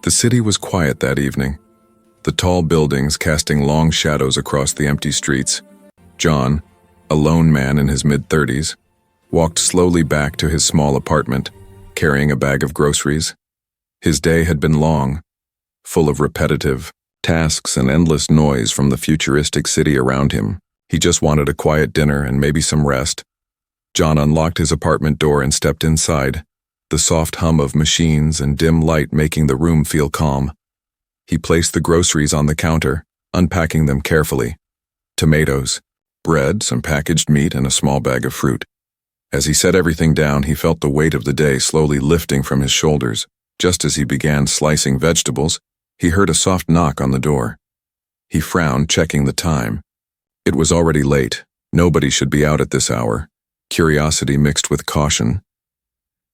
The city was quiet that evening, the tall buildings casting long shadows across the empty streets. John, a lone man in his mid-30s, walked slowly back to his small apartment, carrying a bag of groceries. His day had been long, full of repetitive tasks and endless noise from the futuristic city around him. He just wanted a quiet dinner and maybe some rest. John unlocked his apartment door and stepped inside, the soft hum of machines and dim light making the room feel calm. He placed the groceries on the counter, unpacking them carefully. Tomatoes, bread, some packaged meat, and a small bag of fruit. As he set everything down, he felt the weight of the day slowly lifting from his shoulders. Just as he began slicing vegetables, he heard a soft knock on the door. He frowned, checking the time. It was already late. Nobody should be out at this hour. Curiosity mixed with caution.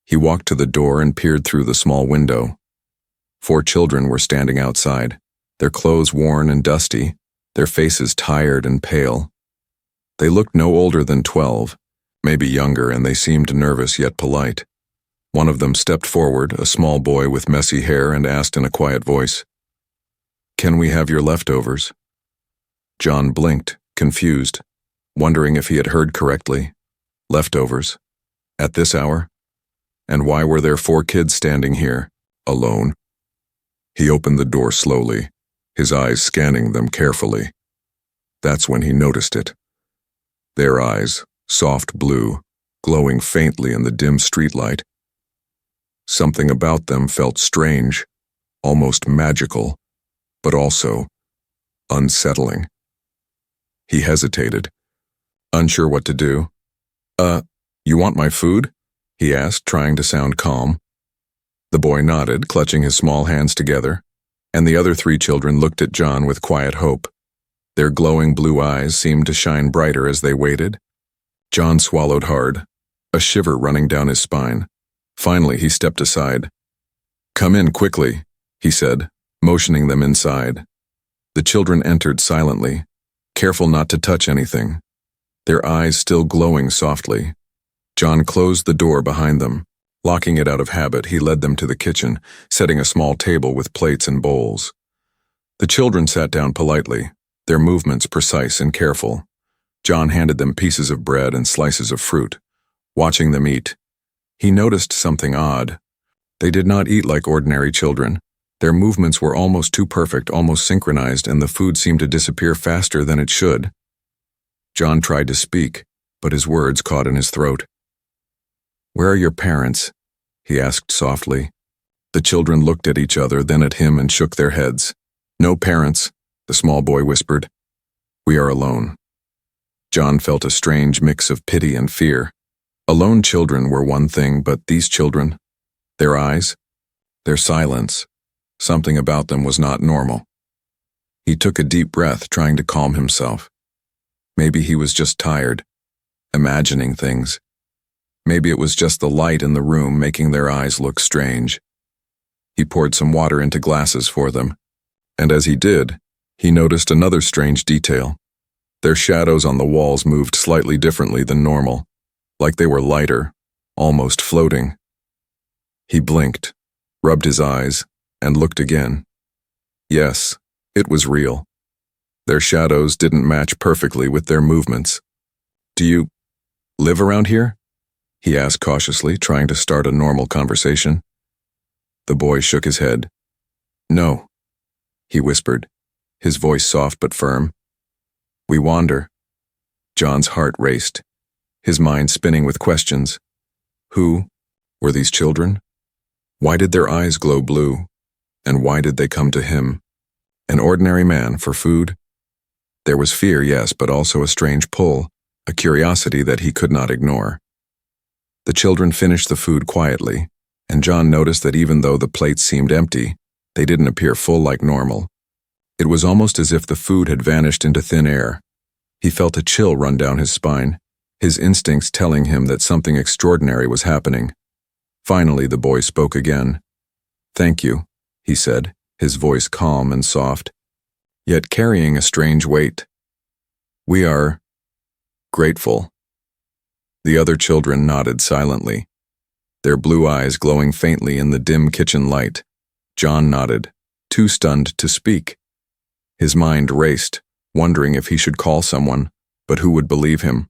He walked to the door and peered through the small window. 4 children were standing outside, their clothes worn and dusty, their faces tired and pale. They looked no older than 12, maybe younger, and they seemed nervous yet polite. One of them stepped forward, a small boy with messy hair, and asked in a quiet voice, "Can we have your leftovers?" John blinked, confused, wondering if he had heard correctly. Leftovers? At this hour? And why were there 4 kids standing here, alone? He opened the door slowly, his eyes scanning them carefully. That's when he noticed it. Their eyes, soft blue, glowing faintly in the dim streetlight. Something about them felt strange, almost magical, but also unsettling. He hesitated, unsure what to do. You want my food?" he asked, trying to sound calm. The boy nodded, clutching his small hands together, and the other 3 children looked at John with quiet hope. Their glowing blue eyes seemed to shine brighter as they waited. John swallowed hard, a shiver running down his spine. Finally, he stepped aside. "Come in quickly," he said, motioning them inside. The children entered silently, careful not to touch anything, their eyes still glowing softly. John closed the door behind them. Locking it out of habit, he led them to the kitchen, setting a small table with plates and bowls. The children sat down politely, their movements precise and careful. John handed them pieces of bread and slices of fruit. Watching them eat, he noticed something odd. They did not eat like ordinary children. Their movements were almost too perfect, almost synchronized, and the food seemed to disappear faster than it should. John tried to speak, but his words caught in his throat. "Where are your parents?" he asked softly. The children looked at each other, then at him, and shook their heads. "No parents," the small boy whispered. "We are alone." John felt a strange mix of pity and fear. Alone children were one thing, but these children, their eyes, their silence, something about them was not normal. He took a deep breath, trying to calm himself. Maybe he was just tired, imagining things. Maybe it was just the light in the room making their eyes look strange. He poured some water into glasses for them, and as he did, he noticed another strange detail. Their shadows on the walls moved slightly differently than normal, like they were lighter, almost floating. He blinked, rubbed his eyes, and looked again. Yes, it was real. Their shadows didn't match perfectly with their movements. "Do you live around here?" he asked cautiously, trying to start a normal conversation. The boy shook his head. "No," he whispered, his voice soft but firm. "We wander." John's heart raced, his mind spinning with questions. Who were these children? Why did their eyes glow blue? And why did they come to him, an ordinary man, for food? There was fear, yes, but also a strange pull, a curiosity that he could not ignore. The children finished the food quietly, and John noticed that even though the plates seemed empty, they didn't appear full like normal. It was almost as if the food had vanished into thin air. He felt a chill run down his spine, his instincts telling him that something extraordinary was happening. Finally, the boy spoke again. "Thank you," he said, his voice calm and soft, yet carrying a strange weight. "We are grateful." The other children nodded silently, their blue eyes glowing faintly in the dim kitchen light. John nodded, too stunned to speak. His mind raced, wondering if he should call someone, but who would believe him?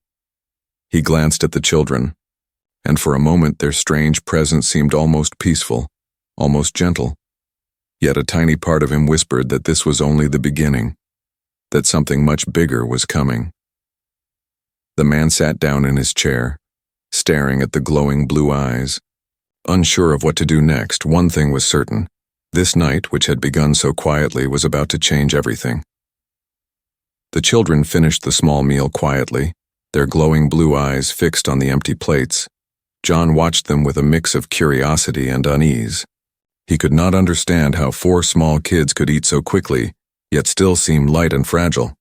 He glanced at the children, and for a moment their strange presence seemed almost peaceful, almost gentle. Yet a tiny part of him whispered that this was only the beginning, that something much bigger was coming. The man sat down in his chair, staring at the glowing blue eyes. Unsure of what to do next, one thing was certain. This night, which had begun so quietly, was about to change everything. The children finished the small meal quietly, their glowing blue eyes fixed on the empty plates. John watched them with a mix of curiosity and unease. He could not understand how 4 small kids could eat so quickly, yet still seem light and fragile.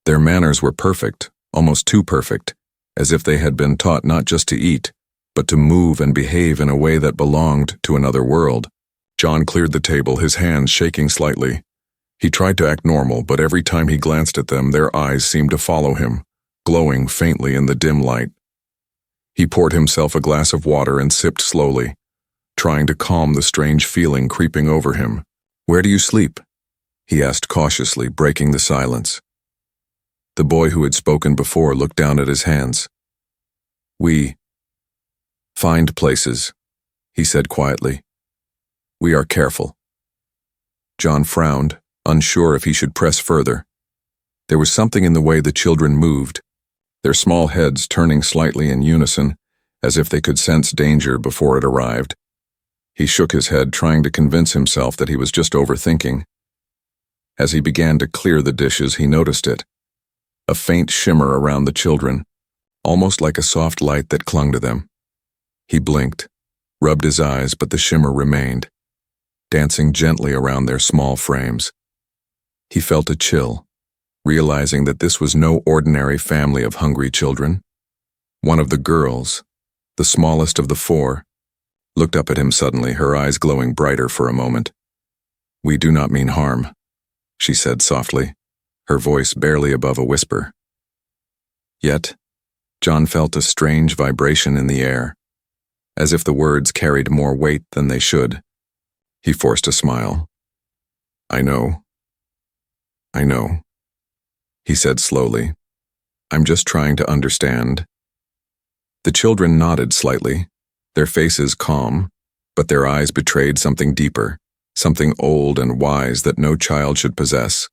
Their manners were perfect, almost too perfect, as if they had been taught not just to eat, but to move and behave in a way that belonged to another world. John cleared the table, his hands shaking slightly. He tried to act normal, but every time he glanced at them, their eyes seemed to follow him, glowing faintly in the dim light. He poured himself a glass of water and sipped slowly, trying to calm the strange feeling creeping over him. "Where do you sleep?" he asked cautiously, breaking the silence. The boy who had spoken before looked down at his hands. "We find places," he said quietly. "We are careful." John frowned, unsure if he should press further. There was something in the way the children moved, their small heads turning slightly in unison, as if they could sense danger before it arrived. He shook his head, trying to convince himself that he was just overthinking. As he began to clear the dishes, he noticed it. A faint shimmer around the children, almost like a soft light that clung to them. He blinked, rubbed his eyes, but the shimmer remained, dancing gently around their small frames. He felt a chill, realizing that this was no ordinary family of hungry children. One of the girls, the smallest of the 4, looked up at him suddenly, her eyes glowing brighter for a moment. "We do not mean harm," she said softly, her voice barely above a whisper. Yet, John felt a strange vibration in the air, as if the words carried more weight than they should. He forced a smile. I know, he said slowly. "I'm just trying to understand." The children nodded slightly, their faces calm, but their eyes betrayed something deeper, something old and wise that no child should possess.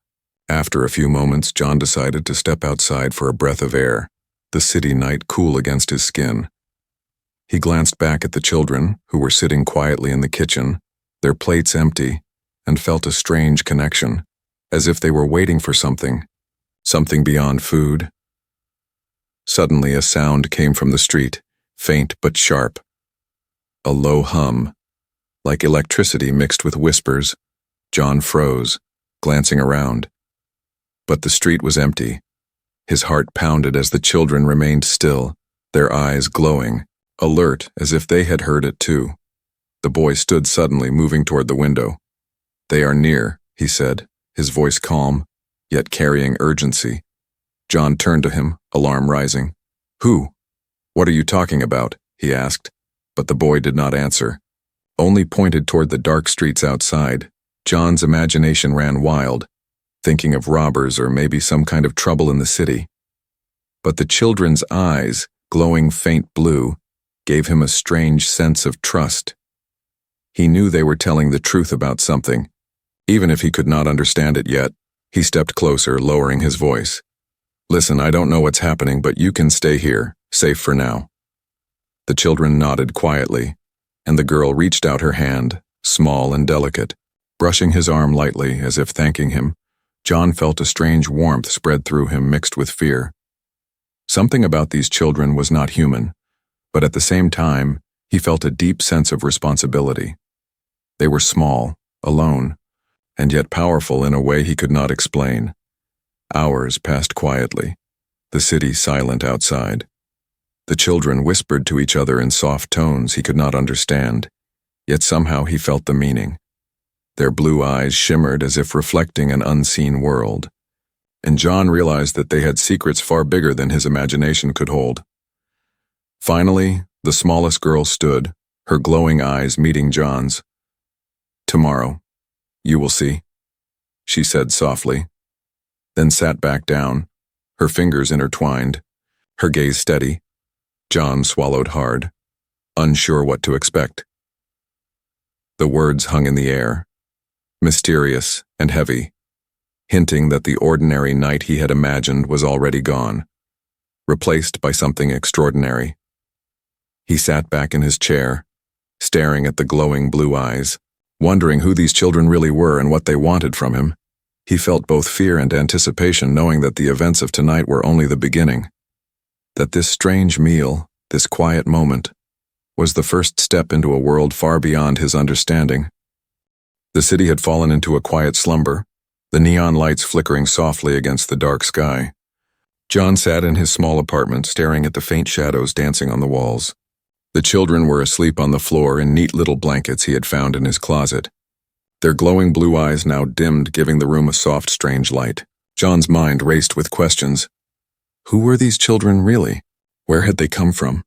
After a few moments, John decided to step outside for a breath of air, the city night cool against his skin. He glanced back at the children, who were sitting quietly in the kitchen, their plates empty, and felt a strange connection, as if they were waiting for something beyond food. Suddenly a sound came from the street, faint but sharp. A low hum, like electricity mixed with whispers. John froze, glancing around. But the street was empty. His heart pounded as the children remained still, their eyes glowing, alert as if they had heard it too. The boy stood suddenly, moving toward the window. "They are near," he said, his voice calm, yet carrying urgency. John turned to him, alarm rising. "Who? What are you talking about?" he asked, but the boy did not answer, only pointed toward the dark streets outside. John's imagination ran wild, thinking of robbers or maybe some kind of trouble in the city. But the children's eyes, glowing faint blue, gave him a strange sense of trust. He knew they were telling the truth about something, even if he could not understand it yet. He stepped closer, lowering his voice. "Listen, I don't know what's happening, but you can stay here, safe for now." The children nodded quietly, and the girl reached out her hand, small and delicate, brushing his arm lightly as if thanking him. John felt a strange warmth spread through him, mixed with fear. Something about these children was not human, but at the same time, he felt a deep sense of responsibility. They were small, alone, and yet powerful in a way he could not explain. Hours passed quietly, the city silent outside. The children whispered to each other in soft tones he could not understand, yet somehow he felt the meaning. Their blue eyes shimmered as if reflecting an unseen world, and John realized that they had secrets far bigger than his imagination could hold. Finally, the smallest girl stood, her glowing eyes meeting John's. Tomorrow, you will see, she said softly, then sat back down, her fingers intertwined, her gaze steady. John swallowed hard, unsure what to expect. The words hung in the air, mysterious and heavy, hinting that the ordinary night he had imagined was already gone, replaced by something extraordinary. He sat back in his chair, staring at the glowing blue eyes, wondering who these children really were and what they wanted from him. He felt both fear and anticipation, knowing that the events of tonight were only the beginning, that this strange meal, this quiet moment, was the first step into a world far beyond his understanding. The city had fallen into a quiet slumber, the neon lights flickering softly against the dark sky. John sat in his small apartment, staring at the faint shadows dancing on the walls. The children were asleep on the floor in neat little blankets he had found in his closet, their glowing blue eyes now dimmed, giving the room a soft, strange light. John's mind raced with questions. Who were these children really? Where had they come from?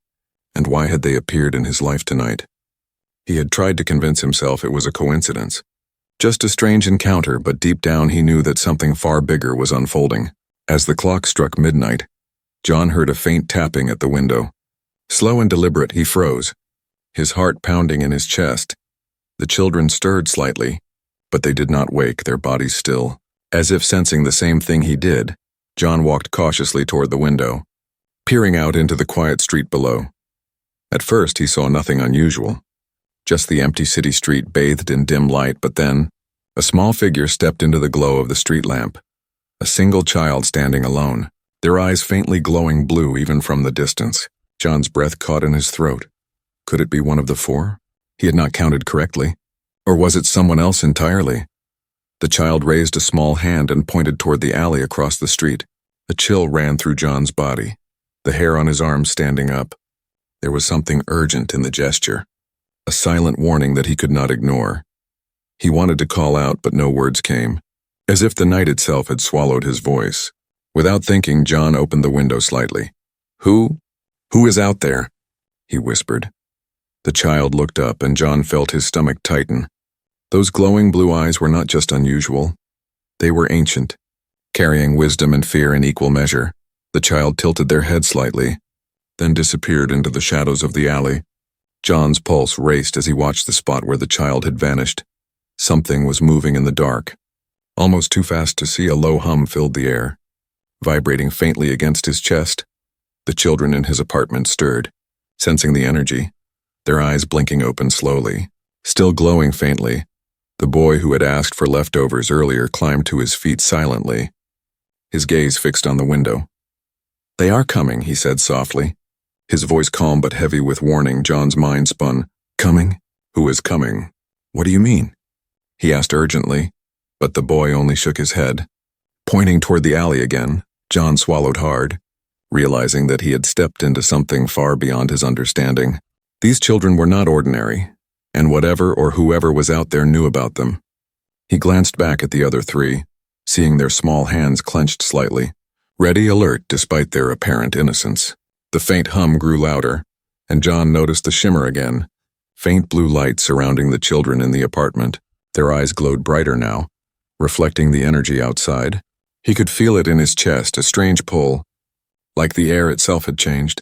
And why had they appeared in his life tonight? He had tried to convince himself it was a coincidence. Just a strange encounter, but deep down he knew that something far bigger was unfolding. As the clock struck midnight, John heard a faint tapping at the window. Slow and deliberate, he froze, his heart pounding in his chest. The children stirred slightly, but they did not wake, their bodies still. As if sensing the same thing he did, John walked cautiously toward the window, peering out into the quiet street below. At first he saw nothing unusual, just the empty city street bathed in dim light, but then a small figure stepped into the glow of the street lamp, a single child standing alone, their eyes faintly glowing blue even from the distance. John's breath caught in his throat. Could it be one of the four? He had not counted correctly. Or was it someone else entirely? The child raised a small hand and pointed toward the alley across the street. A chill ran through John's body, the hair on his arms standing up. There was something urgent in the gesture, a silent warning that he could not ignore. He wanted to call out, but no words came, as if the night itself had swallowed his voice. Without thinking, John opened the window slightly. Who is out there? He whispered. The child looked up, and John felt his stomach tighten. Those glowing blue eyes were not just unusual. They were ancient, carrying wisdom and fear in equal measure. The child tilted their head slightly, then disappeared into the shadows of the alley. John's pulse raced as he watched the spot where the child had vanished. Something was moving in the dark. Almost too fast to see, a low hum filled the air, vibrating faintly against his chest. The children in his apartment stirred, sensing the energy, their eyes blinking open slowly, still glowing faintly. The boy who had asked for leftovers earlier climbed to his feet silently, his gaze fixed on the window. They are coming, he said softly, his voice calm but heavy with warning. John's mind spun. Coming? Who is coming? What do you mean? He asked urgently, but the boy only shook his head. Pointing toward the alley again, John swallowed hard, realizing that he had stepped into something far beyond his understanding. These children were not ordinary, and whatever or whoever was out there knew about them. He glanced back at the other three, seeing their small hands clenched slightly, ready, alert despite their apparent innocence. The faint hum grew louder, and John noticed the shimmer again, faint blue light surrounding the children in the apartment. Their eyes glowed brighter now, reflecting the energy outside. He could feel it in his chest, a strange pull, like the air itself had changed,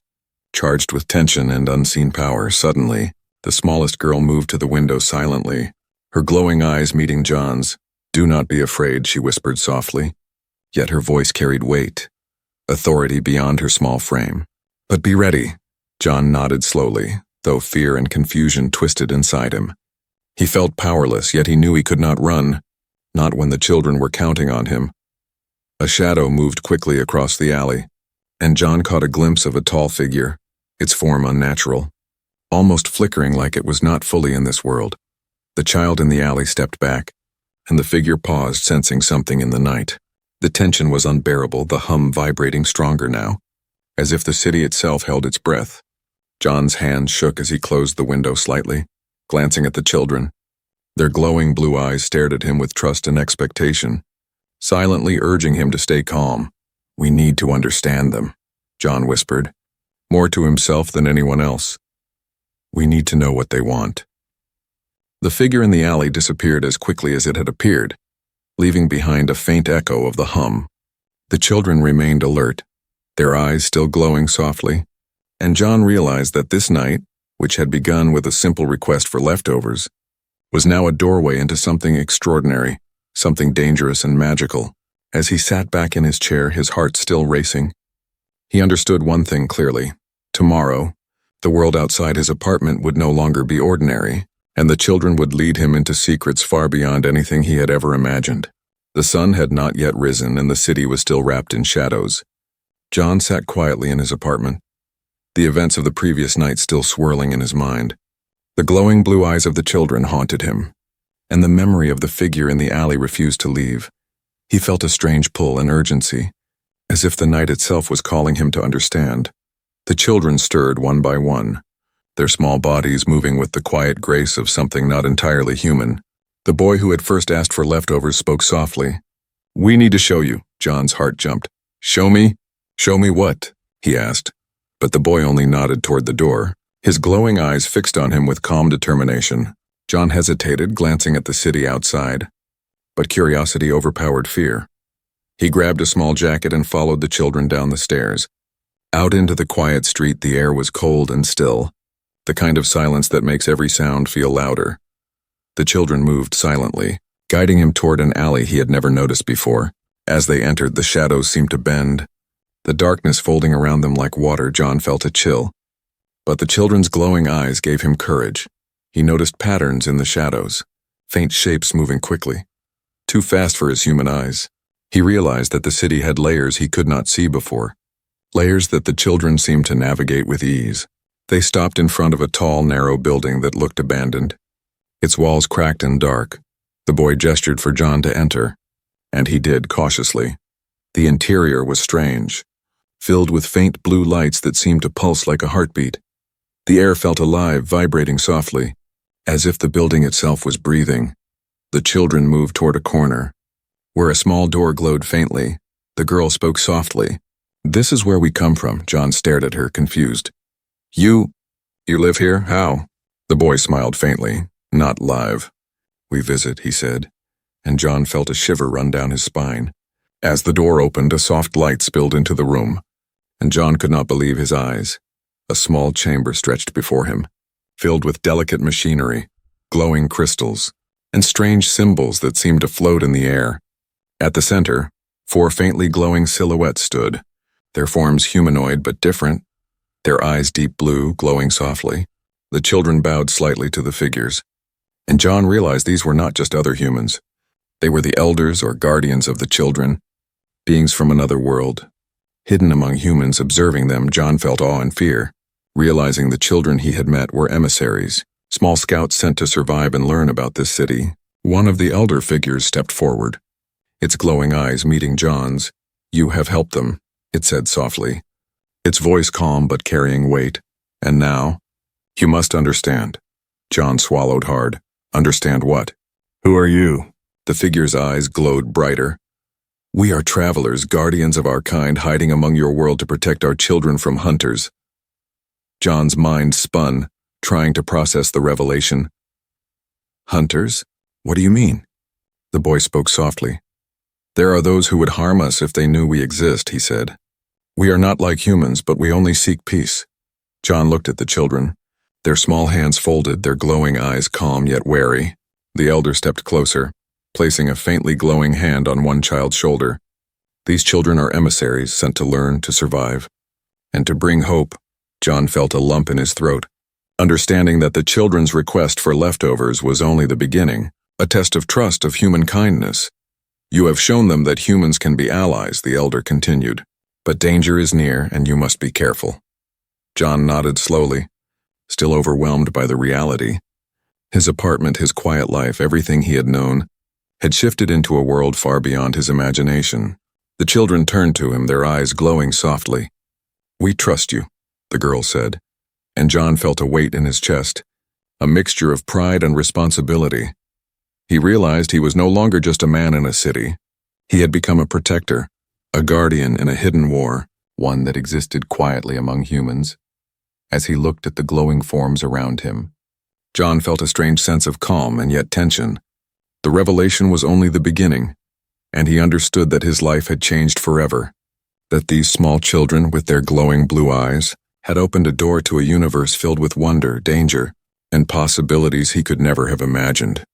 charged with tension and unseen power. Suddenly, the smallest girl moved to the window silently, her glowing eyes meeting John's. Do not be afraid, she whispered softly, yet her voice carried weight, authority beyond her small frame. But be ready. John nodded slowly, though fear and confusion twisted inside him. He felt powerless, yet he knew he could not run, not when the children were counting on him. A shadow moved quickly across the alley, and John caught a glimpse of a tall figure, its form unnatural, almost flickering like it was not fully in this world. The child in the alley stepped back, and the figure paused, sensing something in the night. The tension was unbearable, the hum vibrating stronger now, as if the city itself held its breath. John's hand shook as he closed the window slightly, glancing at the children. Their glowing blue eyes stared at him with trust and expectation, silently urging him to stay calm. We need to understand them, John whispered, more to himself than anyone else. We need to know what they want. The figure in the alley disappeared as quickly as it had appeared, leaving behind a faint echo of the hum. The children remained alert, their eyes still glowing softly, and John realized that this night, which had begun with a simple request for leftovers, was now a doorway into something extraordinary, something dangerous and magical. As he sat back in his chair, his heart still racing, he understood one thing clearly. Tomorrow, the world outside his apartment would no longer be ordinary, and the children would lead him into secrets far beyond anything he had ever imagined. The sun had not yet risen, and the city was still wrapped in shadows. John sat quietly in his apartment, the events of the previous night still swirling in his mind. The glowing blue eyes of the children haunted him, and the memory of the figure in the alley refused to leave. He felt a strange pull and urgency, as if the night itself was calling him to understand. The children stirred one by one, their small bodies moving with the quiet grace of something not entirely human. The boy who had first asked for leftovers spoke softly. "We need to show you." John's heart jumped. "Show me? Show me what?" he asked. But the boy only nodded toward the door, his glowing eyes fixed on him with calm determination. John hesitated, glancing at the city outside, but curiosity overpowered fear. He grabbed a small jacket and followed the children down the stairs. Out into the quiet street, the air was cold and still, the kind of silence that makes every sound feel louder. The children moved silently, guiding him toward an alley he had never noticed before. As they entered, the shadows seemed to bend, the darkness folding around them like water. John felt a chill, but the children's glowing eyes gave him courage. He noticed patterns in the shadows, faint shapes moving quickly, too fast for his human eyes. He realized that the city had layers he could not see before, layers that the children seemed to navigate with ease. They stopped in front of a tall, narrow building that looked abandoned, its walls cracked and dark. The boy gestured for John to enter, and he did cautiously. The interior was strange, filled with faint blue lights that seemed to pulse like a heartbeat. The air felt alive, vibrating softly, as if the building itself was breathing. The children moved toward a corner, where a small door glowed faintly. The girl spoke softly. "This is where we come from." John stared at her, confused. You live here? How?" The boy smiled faintly. "Not live. We visit," he said, and John felt a shiver run down his spine. As the door opened, a soft light spilled into the room, and John could not believe his eyes. A small chamber stretched before him, filled with delicate machinery, glowing crystals, and strange symbols that seemed to float in the air. At the center, 4 faintly glowing silhouettes stood, their forms humanoid but different, their eyes deep blue, glowing softly. The children bowed slightly to the figures, and John realized these were not just other humans. They were the elders or guardians of the children, beings from another world. Hidden among humans observing them, John felt awe and fear, realizing the children he had met were emissaries, small scouts sent to survive and learn about this city. One of the elder figures stepped forward, its glowing eyes meeting John's. "You have helped them," it said softly, its voice calm but carrying weight. "And now, you must understand." John swallowed hard. "Understand what?" "Who are you?" The figure's eyes glowed brighter. "We are travelers, guardians of our kind, hiding among your world to protect our children from hunters." John's mind spun, trying to process the revelation. "Hunters? What do you mean?" The boy spoke softly. "There are those who would harm us if they knew we exist," he said. "We are not like humans, but we only seek peace." John looked at the children, their small hands folded, their glowing eyes calm yet wary. The elder stepped closer, placing a faintly glowing hand on one child's shoulder. "These children are emissaries sent to learn, to survive, and to bring hope." John felt a lump in his throat, understanding that the children's request for leftovers was only the beginning, a test of trust, of human kindness. "You have shown them that humans can be allies," the elder continued. "But danger is near, and you must be careful." John nodded slowly, still overwhelmed by the reality. His apartment, his quiet life, everything he had known, had shifted into a world far beyond his imagination. The children turned to him, their eyes glowing softly. "We trust you," the girl said, and John felt a weight in his chest, a mixture of pride and responsibility. He realized he was no longer just a man in a city. He had become a protector, a guardian in a hidden war, one that existed quietly among humans. As he looked at the glowing forms around him, John felt a strange sense of calm and yet tension. The revelation was only the beginning, and he understood that his life had changed forever, that these small children with their glowing blue eyes had opened a door to a universe filled with wonder, danger, and possibilities he could never have imagined.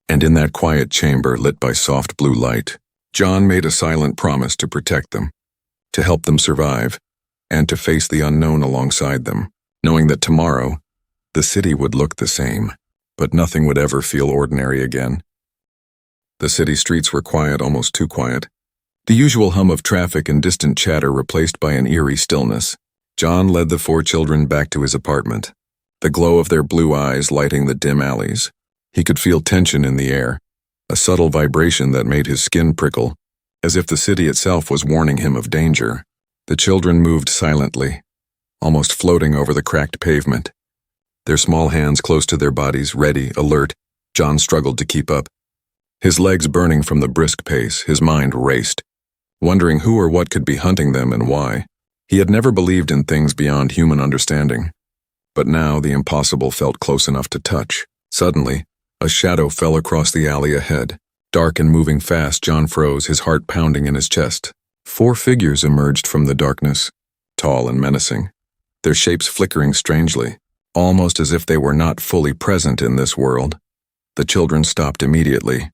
And in that quiet chamber lit by soft blue light, John made a silent promise to protect them, to help them survive, and to face the unknown alongside them, knowing that tomorrow, the city would look the same, but nothing would ever feel ordinary again. The city streets were quiet, almost too quiet. The usual hum of traffic and distant chatter replaced by an eerie stillness. John led the 4 children back to his apartment, the glow of their blue eyes lighting the dim alleys. He could feel tension in the air, a subtle vibration that made his skin prickle, as if the city itself was warning him of danger. The children moved silently, almost floating over the cracked pavement, their small hands close to their bodies, ready, alert. John struggled to keep up. His legs burning from the brisk pace, his mind raced, wondering who or what could be hunting them and why. He had never believed in things beyond human understanding, but now the impossible felt close enough to touch. Suddenly, a shadow fell across the alley ahead. Dark and moving fast, John froze, his heart pounding in his chest. 4 figures emerged from the darkness, tall and menacing, their shapes flickering strangely, almost as if they were not fully present in this world. The children stopped immediately,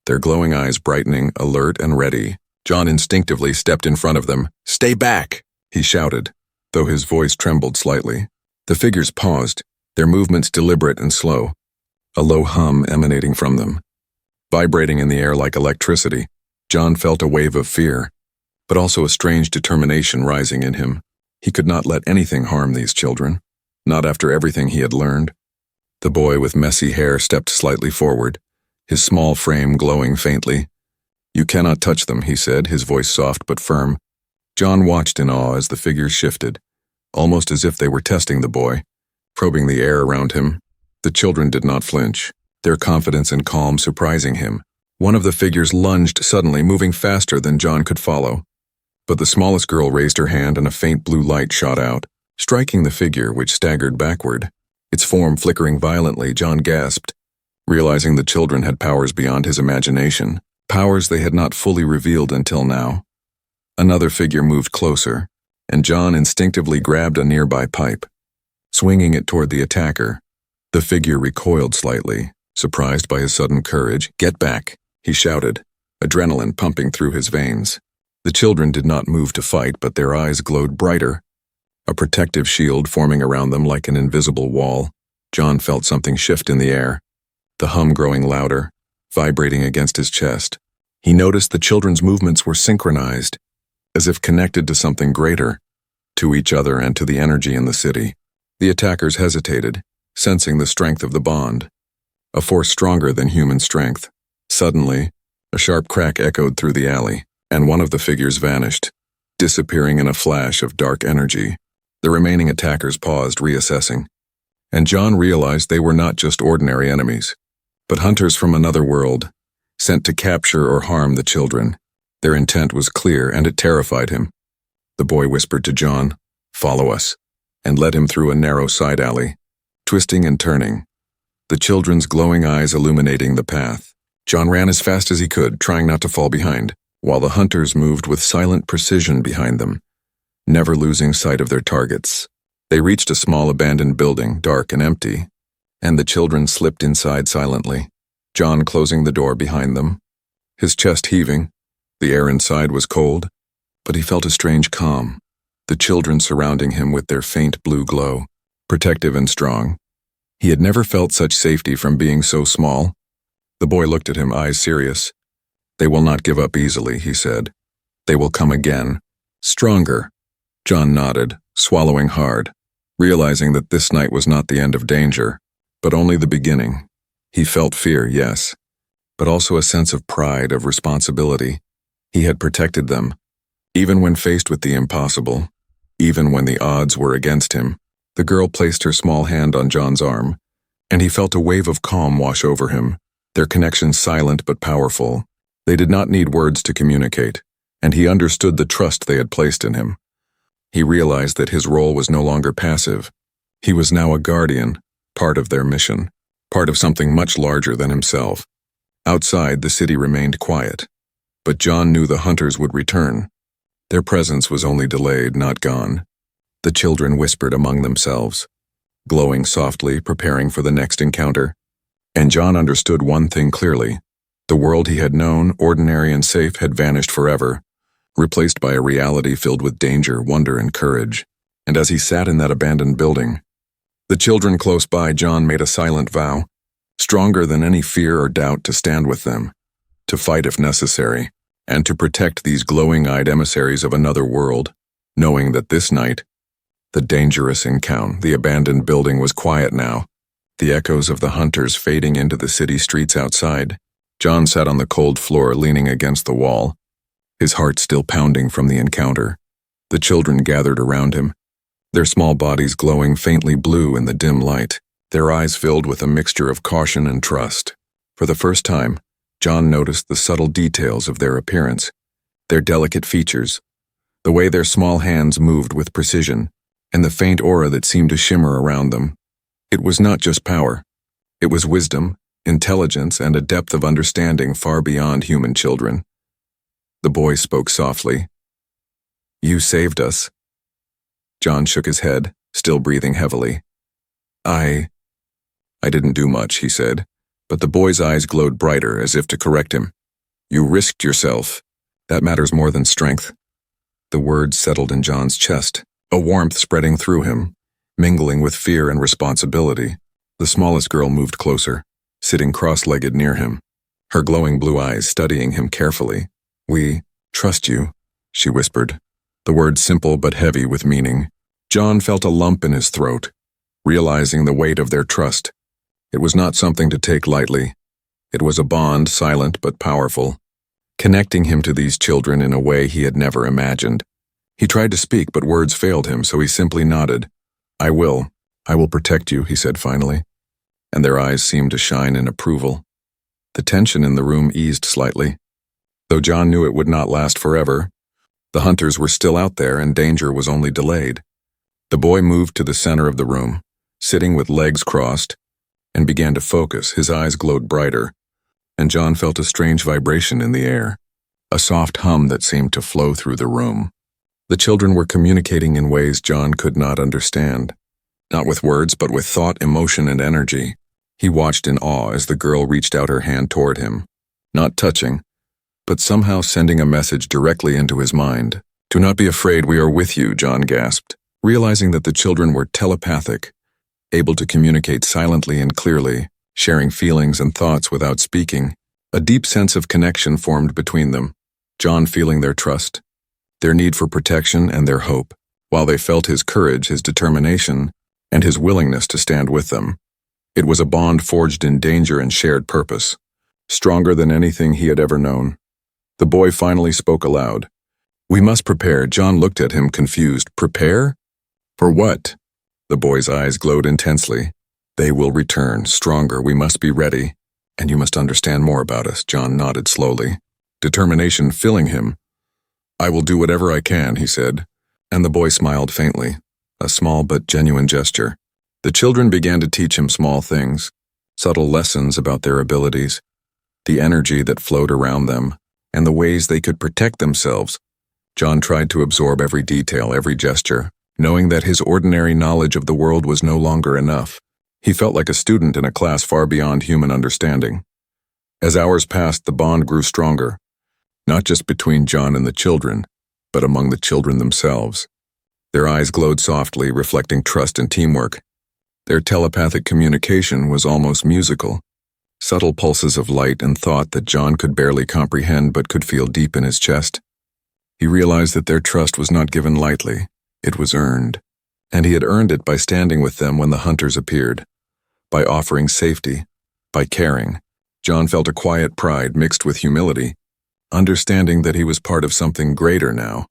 their glowing eyes brightening, alert and ready. John instinctively stepped in front of them. "Stay back!" he shouted, though his voice trembled slightly. The figures paused, their movements deliberate and slow, a low hum emanating from them. Vibrating in the air like electricity, John felt a wave of fear, but also a strange determination rising in him. He could not let anything harm these children, not after everything he had learned. The boy with messy hair stepped slightly forward, his small frame glowing faintly. "You cannot touch them," he said, his voice soft but firm. John watched in awe as the figures shifted, almost as if they were testing the boy, probing the air around him. The children did not flinch, their confidence and calm surprising him. One of the figures lunged suddenly, moving faster than John could follow. But the smallest girl raised her hand and a faint blue light shot out, striking the figure, which staggered backward. Its form flickering violently, John gasped, realizing the children had powers beyond his imagination, powers they had not fully revealed until now. Another figure moved closer, and John instinctively grabbed a nearby pipe, swinging it toward the attacker. The figure recoiled slightly, surprised by his sudden courage. "Get back," he shouted, adrenaline pumping through his veins. The children did not move to fight, but their eyes glowed brighter, a protective shield forming around them like an invisible wall. John felt something shift in the air, the hum growing louder, vibrating against his chest. He noticed the children's movements were synchronized, as if connected to something greater, to each other and to the energy in the city. The attackers hesitated, sensing the strength of the bond, a force stronger than human strength. Suddenly, a sharp crack echoed through the alley, and one of the figures vanished, disappearing in a flash of dark energy. The remaining attackers paused, reassessing, and John realized they were not just ordinary enemies, but hunters from another world, sent to capture or harm the children. Their intent was clear, and it terrified him. The boy whispered to John, "Follow us," and led him through a narrow side alley, twisting and turning, the children's glowing eyes illuminating the path. John ran as fast as he could, trying not to fall behind, while the hunters moved with silent precision behind them, never losing sight of their targets. They reached a small abandoned building, dark and empty, and the children slipped inside silently, John closing the door behind them, his chest heaving. The air inside was cold, but he felt a strange calm, the children surrounding him with their faint blue glow, protective and strong. He had never felt such safety from being so small. The boy looked at him, eyes serious. "They will not give up easily," he said. "They will come again, stronger." John nodded, swallowing hard, realizing that this night was not the end of danger, but only the beginning. He felt fear, yes, but also a sense of pride, of responsibility. He had protected them, even when faced with the impossible, even when the odds were against him. The girl placed her small hand on John's arm, and he felt a wave of calm wash over him, their connection silent but powerful. They did not need words to communicate, and he understood the trust they had placed in him. He realized that his role was no longer passive. He was now a guardian, part of their mission. part of something much larger than himself. Outside, the city remained quiet, but John knew the hunters would return. Their presence was only delayed, not gone. The children whispered among themselves, glowing softly, preparing for the next encounter. And John understood one thing clearly. The world he had known, ordinary and safe, had vanished forever, replaced by a reality filled with danger, wonder, and courage. And as he sat in that abandoned building, the children close by, John made a silent vow, stronger than any fear or doubt, to stand with them, to fight if necessary, and to protect these glowing-eyed emissaries of another world, knowing that this night, the dangerous encounter, the abandoned building was quiet now, the echoes of the hunters fading into the city streets outside. John sat on the cold floor, leaning against the wall, his heart still pounding from the encounter. The children gathered around him, their small bodies glowing faintly blue in the dim light, their eyes filled with a mixture of caution and trust. For the first time, John noticed the subtle details of their appearance, their delicate features, the way their small hands moved with precision, and the faint aura that seemed to shimmer around them. It was not just power. It was wisdom, intelligence, and a depth of understanding far beyond human children. The boy spoke softly. "You saved us." John shook his head, still breathing heavily. I didn't do much," he said, but the boy's eyes glowed brighter, as if to correct him. "You risked yourself. That matters more than strength." The words settled in John's chest, a warmth spreading through him, mingling with fear and responsibility. The smallest girl moved closer, sitting cross-legged near him, her glowing blue eyes studying him carefully. "We trust you," she whispered, the words simple but heavy with meaning. John felt a lump in his throat, realizing the weight of their trust. It was not something to take lightly. It was a bond, silent but powerful, connecting him to these children in a way he had never imagined. He tried to speak, but words failed him, so he simply nodded. I will protect you," he said finally, and their eyes seemed to shine in approval. The tension in the room eased slightly. Though John knew it would not last forever, the hunters were still out there and danger was only delayed. The boy moved to the center of the room, sitting with legs crossed, and began to focus. His eyes glowed brighter, and John felt a strange vibration in the air, a soft hum that seemed to flow through the room. The children were communicating in ways John could not understand, not with words but with thought, emotion, and energy. He watched in awe as the girl reached out her hand toward him, not touching, but somehow sending a message directly into his mind. "Do not be afraid, we are with you," John gasped, realizing that the children were telepathic, able to communicate silently and clearly, sharing feelings and thoughts without speaking. A deep sense of connection formed between them, John feeling their trust, their need for protection, and their hope, while they felt his courage, his determination, and his willingness to stand with them. It was a bond forged in danger and shared purpose, stronger than anything he had ever known. The boy finally spoke aloud. "We must prepare." John looked at him, confused. "Prepare? For what?" The boy's eyes glowed intensely. "They will return, stronger. We must be ready. And you must understand more about us." John nodded slowly, determination filling him. "I will do whatever I can," he said, and the boy smiled faintly, a small but genuine gesture. The children began to teach him small things, subtle lessons about their abilities, the energy that flowed around them, and the ways they could protect themselves. John tried to absorb every detail, every gesture, knowing that his ordinary knowledge of the world was no longer enough. He felt like a student in a class far beyond human understanding. As hours passed, the bond grew stronger, not just between John and the children, but among the children themselves. Their eyes glowed softly, reflecting trust and teamwork. Their telepathic communication was almost musical, subtle pulses of light and thought that John could barely comprehend but could feel deep in his chest. He realized that their trust was not given lightly. It was earned, and he had earned it by standing with them when the hunters appeared, by offering safety, by caring. John felt a quiet pride mixed with humility, understanding that he was part of something greater now,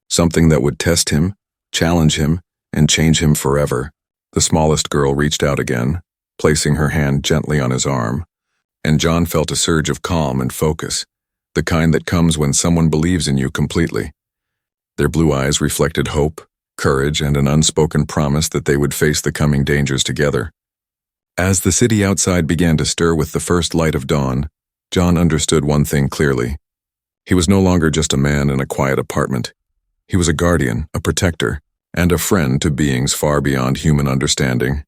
something that would test him, challenge him, and change him forever. The smallest girl reached out again, placing her hand gently on his arm, and John felt a surge of calm and focus, the kind that comes when someone believes in you completely. Their blue eyes reflected hope, courage, and an unspoken promise that they would face the coming dangers together. As the city outside began to stir with the first light of dawn, John understood one thing clearly. He was no longer just a man in a quiet apartment. He was a guardian, a protector, and a friend to beings far beyond human understanding.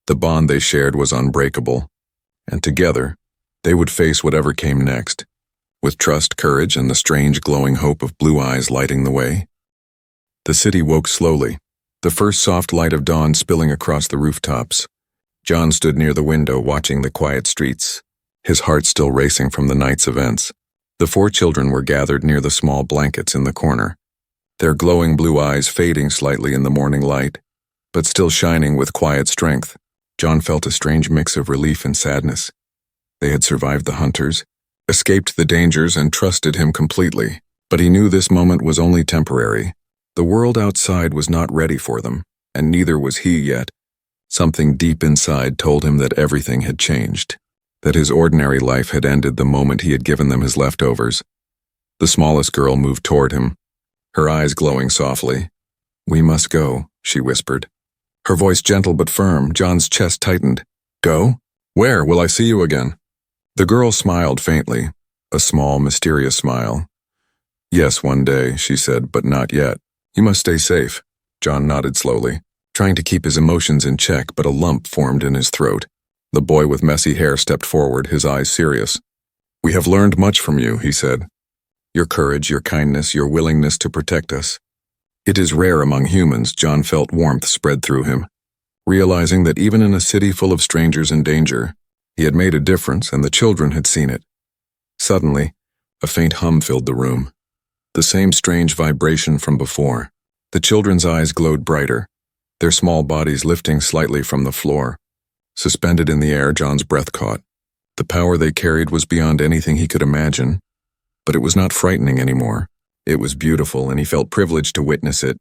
The bond they shared was unbreakable, and together, they would face whatever came next, with trust, courage, and the strange glowing hope of blue eyes lighting the way. The city woke slowly, the first soft light of dawn spilling across the rooftops. John stood near the window watching the quiet streets, his heart still racing from the night's events. The 4 children were gathered near the small blankets in the corner, their glowing blue eyes fading slightly in the morning light, but still shining with quiet strength. John felt a strange mix of relief and sadness. They had survived the hunters, escaped the dangers, and trusted him completely, but he knew this moment was only temporary. The world outside was not ready for them, and neither was he yet. Something deep inside told him that everything had changed, that his ordinary life had ended the moment he had given them his leftovers. The smallest girl moved toward him, her eyes glowing softly. "We must go," she whispered. Her voice gentle but firm. John's chest tightened. "Go? Where? Will I see you again?" The girl smiled faintly, a small, mysterious smile. "Yes, one day," she said, "but not yet. You must stay safe." John nodded slowly, trying to keep his emotions in check, but a lump formed in his throat. The boy with messy hair stepped forward, his eyes serious. "We have learned much from you," he said. "Your courage, your kindness, your willingness to protect us. It is rare among humans." John felt warmth spread through him, realizing that even in a city full of strangers in danger, he had made a difference and the children had seen it. Suddenly, a faint hum filled the room. The same strange vibration from before. The children's eyes glowed brighter, their small bodies lifting slightly from the floor. Suspended in the air, John's breath caught. The power they carried was beyond anything he could imagine, but it was not frightening anymore. It was beautiful, and he felt privileged to witness it.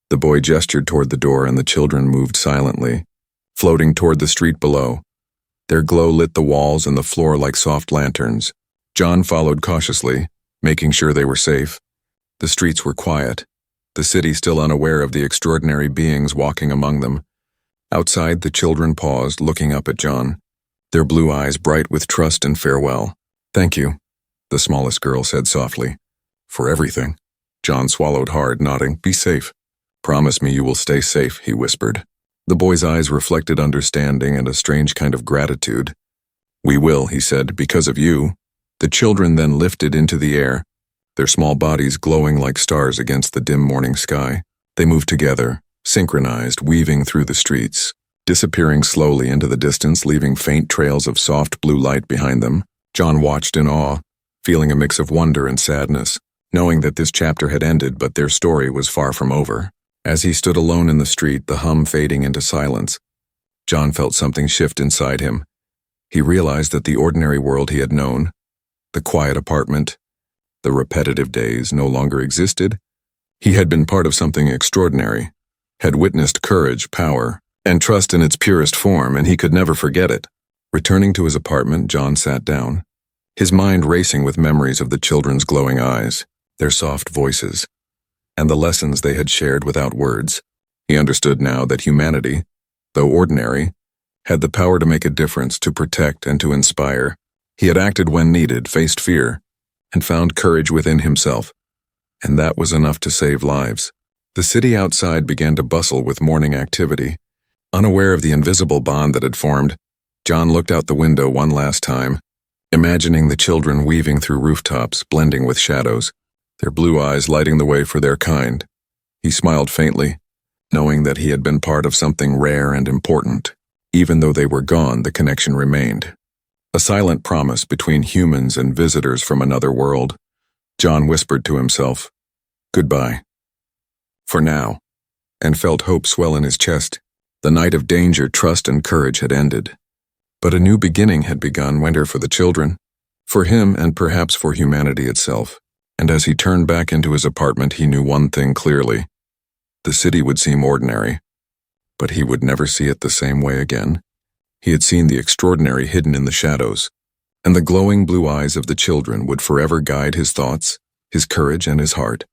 The boy gestured toward the door, and the children moved silently, floating toward the street below. Their glow lit the walls and the floor like soft lanterns. John followed cautiously, making sure they were safe. The streets were quiet, the city still unaware of the extraordinary beings walking among them. Outside, the children paused, looking up at John, their blue eyes bright with trust and farewell. "Thank you," the smallest girl said softly. "For everything." John swallowed hard, nodding. "Be safe." "Promise me you will stay safe," he whispered. The boy's eyes reflected understanding and a strange kind of gratitude. "We will," he said, "because of you." The children then lifted into the air, their small bodies glowing like stars against the dim morning sky. They moved together, synchronized, weaving through the streets, disappearing slowly into the distance, leaving faint trails of soft blue light behind them. John watched in awe, feeling a mix of wonder and sadness, knowing that this chapter had ended, but their story was far from over. As he stood alone in the street, the hum fading into silence, John felt something shift inside him. He realized that the ordinary world he had known, the quiet apartment, the repetitive days, no longer existed. He had been part of something extraordinary, had witnessed courage, power, and trust in its purest form, and he could never forget it. Returning to his apartment, John sat down, his mind racing with memories of the children's glowing eyes, their soft voices, and the lessons they had shared without words. He understood now that humanity, though ordinary, had the power to make a difference, to protect and to inspire. He had acted when needed, faced fear, and found courage within himself, and that was enough to save lives. The city outside began to bustle with morning activity. Unaware of the invisible bond that had formed, John looked out the window one last time, imagining the children weaving through rooftops, blending with shadows, their blue eyes lighting the way for their kind. He smiled faintly, knowing that he had been part of something rare and important. Even though they were gone, the connection remained. A silent promise between humans and visitors from another world. John whispered to himself, "Goodbye. For now," and felt hope swell in his chest. The night of danger, trust, and courage had ended. But a new beginning had begun, winter for the children, for him, and perhaps for humanity itself. And as he turned back into his apartment, he knew one thing clearly. The city would seem ordinary, but he would never see it the same way again. He had seen the extraordinary hidden in the shadows, and the glowing blue eyes of the children would forever guide his thoughts, his courage, and his heart.